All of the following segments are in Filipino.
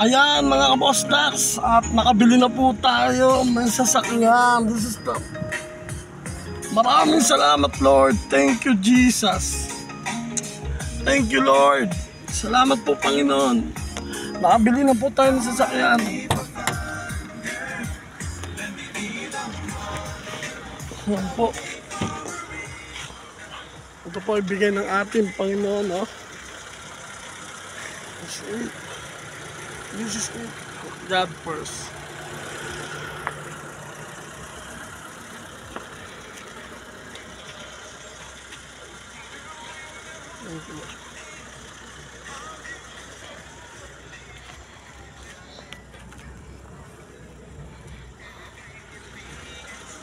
Ayan mga ka-boss tax, at nakabili na po tayo ng sasakyan. Maraming salamat Lord. Thank you Jesus. Thank you Lord. Salamat po Panginoon. Nakabili na po tayo ng sasakyan. Yan po. Ito po ibigay ng ating Panginoon, no? This is it. God first. Thank you.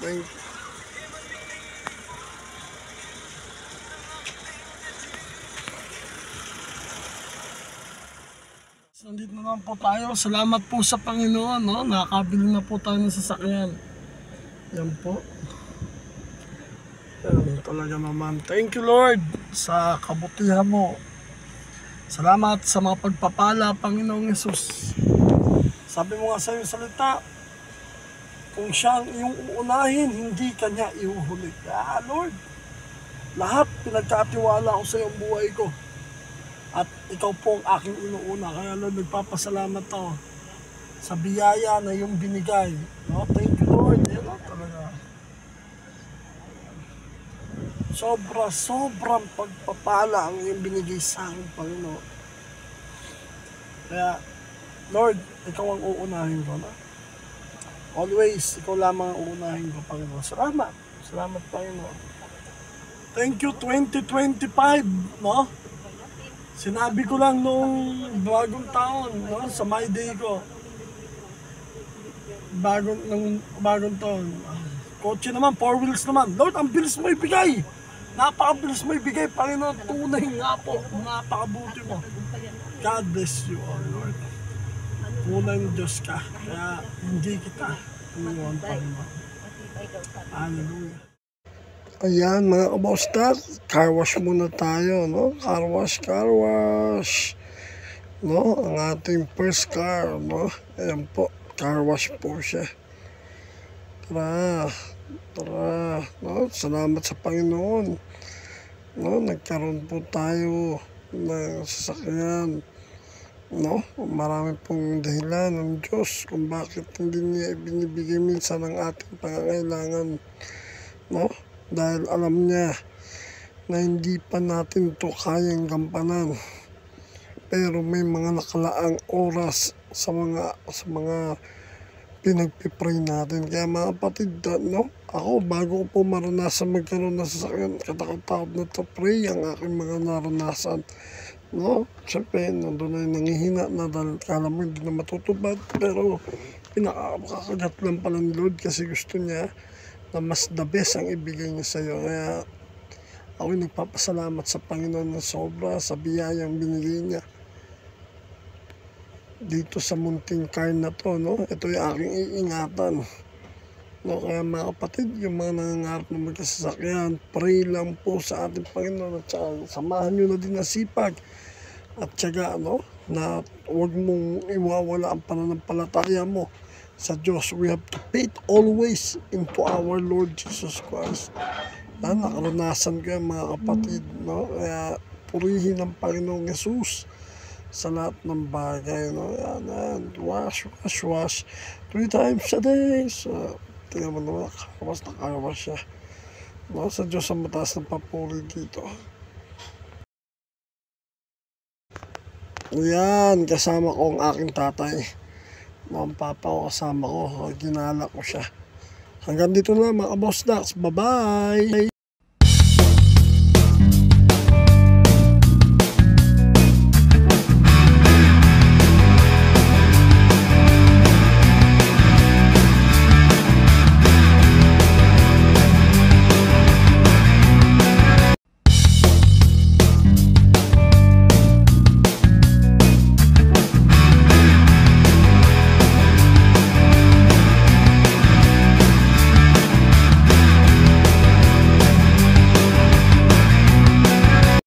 Thank you. Nandito na lang po tayo. Salamat po sa Panginoon, no? Nakakabili na po tayo ng sasakyan. Yan po. Yan talaga naman. Thank you Lord sa kabutihan mo. Salamat sa mga pagpapala, Panginoong Yesus. Sabi mo nga sa iyong salita, kung siyang iyong uunahin, hindi kanya ihuhuli. Lord, lahat pinagkatiwala ko sa iyong buhay ko. At ikaw po ang aking inuuna. Kaya Lord, nagpapasalamat ako sa biyaya na iyong binigay. No? Thank you Lord. Yan talaga. Sobrang pagpapala ang iyong binigay sa akin, Panginoon. Kaya Lord, ikaw ang uunahin ko. No? Always, ikaw lamang ang uunahin ko, Panginoon. Salamat. Salamat, Panginoon. Thank you 2025, no? Sinabi ko lang nung bagong taon, no? Sa my day ko. Bagong taon. Kotse naman, 4 wheels naman. Lord, ang bilis mo ibigay. Napakabilis mo ibigay, Panginoon. Tunay nga po. Napakabuti mo. God bless you, oh Lord. Tunay ng Diyos ka. Kaya hindi kita iniwan, Panginoon. Hallelujah. Ayan mga ka-boss tax, car wash muna tayo, no? Car wash. No? Ang ating first car, no? Ayan po, car wash po siya. Tara, no? Salamat sa Panginoon. No? Nagkaroon po tayo ng sasakyan. No? Marami pong dahilan ng Diyos kung bakit hindi niya binibigay minsan ang ating pangangailangan. No? Dahil alam niya na hindi pa natin ito kayang gampanan. Pero may mga nakalaang oras sa mga pinagpipray natin. Kaya mga kapatid, no? Ako bago ko po maranasan magkaroon ng sasakyan, katakot-takot na to pray ang aking mga naranasan. No? Siyempre, nandun ay nangihina na dahil kala mo hindi na matutupad. Pero pinakakagat lang pala ni Lord kasi gusto niya na mas the best ang ibigay niya sa iyo. Kaya ako nagpapasalamat sa Panginoon ng sobra sa biyayang binigay niya dito sa munting car na to, no? Ito yung aking iingatan, no? Kaya mga kapatid, yung mga nangangarap na magkasasakyan, pray lang po sa ating Panginoon at samahan nyo na din na sipag at tiyaga, no? Na huwag mong iwawala ang pananampalataya mo sa Diyos. We have to faith always into our Lord Jesus Christ. Nakaranasan ko yan mga kapatid, no? Kaya purihin ang Panginoong Yesus sa lahat ng bagay, no? Yan. Wash 3 times a day. So, tingnan mo naman, nakawas siya. No? Sa Diyos ang mataas ng papuri dito. Yan, kasama ko ang aking tatay. Ang papa ko kasama ko, ginala ko siya. Hanggang dito na mga ka-boss tax. Bye-bye!